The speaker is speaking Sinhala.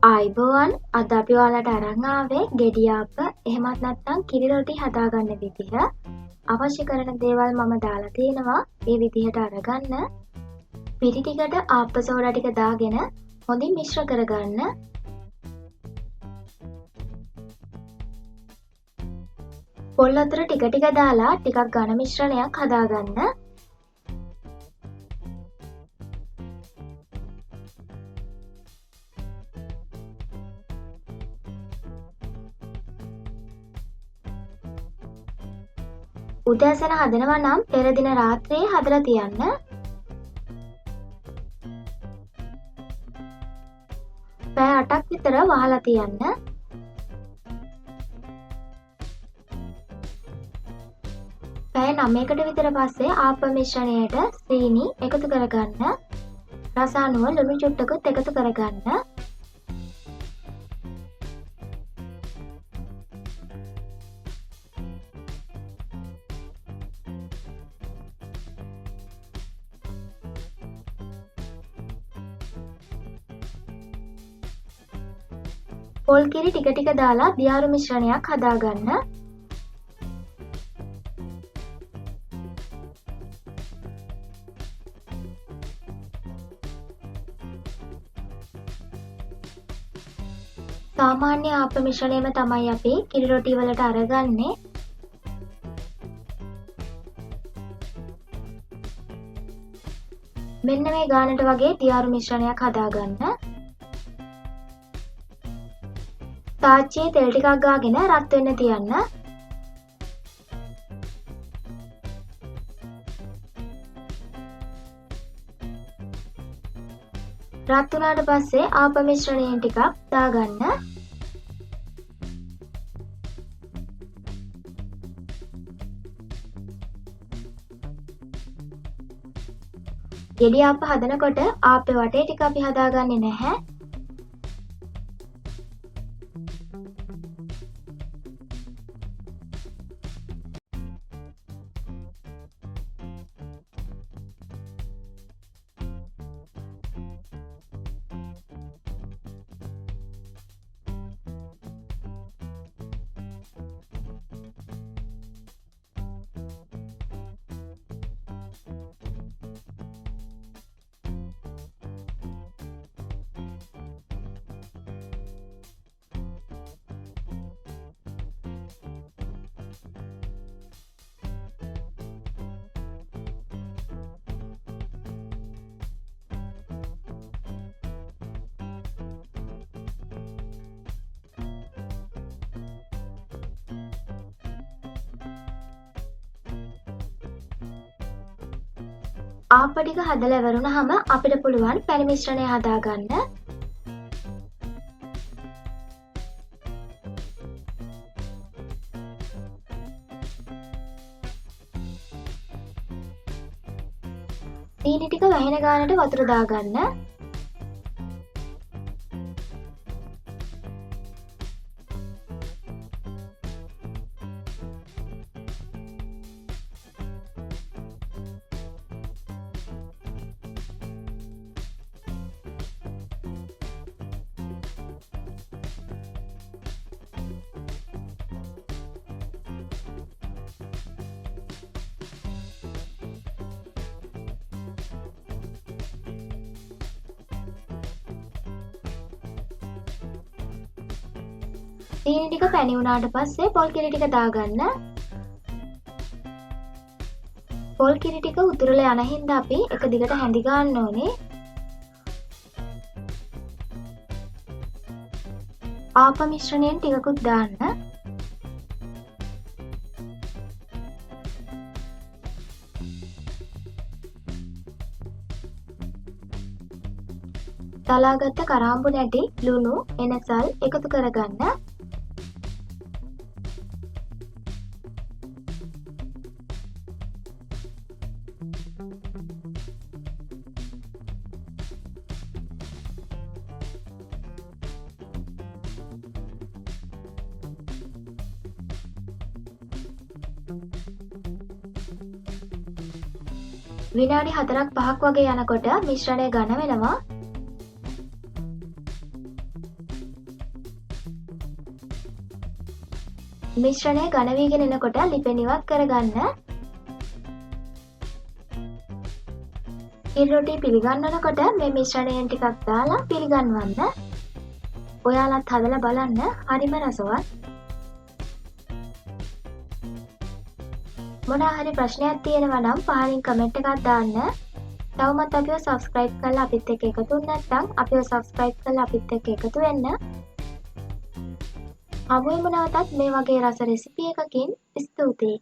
ආයිබෝවන් අද අපි ඔයාලට අරන් ආවේ ගෙඩි ආප්ප එහෙමත් නැත්නම් කිරි රොටි හදාගන්න විදිහ. අවශ්‍ය කරන දේවල් මම දාලා තියෙනවා. මේ විදිහට අරගන්න. පිටි ටිකට ආප්ප සෝඩා ටික දාගෙන හොඳින් මිශ්‍ර කරගන්න. පොල් වතුර ටික ටික දාලා ටිකක් ඝන මිශ්‍රණයක් හදාගන්න. උදෑසන හදනවා නම් පෙර දින රාත්‍රියේ හදලා තියන්න. පැය 8ක් විතර වහලා තියන්න. පැය 9කට විතර පස්සේ ආප්ප මිශ්‍රණයට සීනි එකතු කරගන්න. රස අනුව ලුණු චුට්ටකුත් එකතු කරගන්න. පොල් කිරි ටික ටික දාලා දියාරු මිශ්‍රණයක් හදාගන්න. සාමාන්‍ය ආප්ප මිශ්‍රණයම තමයි අපි කිරි රොටි වලට අරගන්නේ. මෙන්න මේ ගානට වගේ දියාරු මිශ්‍රණයක් හදාගන්න. තාච්චියේ තෙල් ටිකක් ගාගෙන රත් වෙන්න තියන්න. රත් වුණාට පස්සේ ආප්ප මිශ්‍රණයෙන් ටිකක් දාගන්න. ගෙඩි ආප්ප හදනකොට ආප්පේ වටේ ටික අපි හදාගන්නේ නැහැ. ආප්ප ටික හදලා ඉවරුනහම අපිට පුළුවන් පැණි මිශ්‍රණය හදාගන්න. සීනි ටික වැහෙන ගානට වතුර දාගන්න. සීනි ටික පැණි වුණාට පස්සේ පොල් කිරි ටික දාගන්න. පොල් කිරි ටික උතුරලා යන හින්දා අපි එක දිගට හැඳි ගන්න ඕනේ. ආප්ප මිශ්‍රණයෙන් ටිකකුත් දාන්න. තලාගත්ත කරාඹු නැටි, ලුණු, එනසල් එකතු කරගන්න. විනාඩි 4-5ක් වගේ යනකොට මිශ්‍රණය ඝන වෙනවා. මිශ්‍රණය ඝන වීගෙන එනකොට ලිපෙන් ඉවත් කරගන්න. කිරි රොටි පිළිගන්නනකොට මේ මිශ්‍රණයෙන් ටිකක් දාලා පිළිගන්වන්න. ඔයාලත් හදලා බලන්න, හරිම රසවත්. මොනවා හරි ප්‍රශ්නයක් තියෙනවා නම් පහලින් කමෙන්ට් එකක් දාන්න. තවමත් අපිව සබ්ස්ක්‍රයිබ් කරලා අපිත් එක්ක එකතු වෙන්න නැත්නම් අපිව සබ්ස්ක්‍රයිබ් කරලා අපිත් එක්ක එකතු වෙන්න. හමු වෙමු නැවතත් මේ වගේ රස රෙසිපි එකකින්. ස්තුතියි.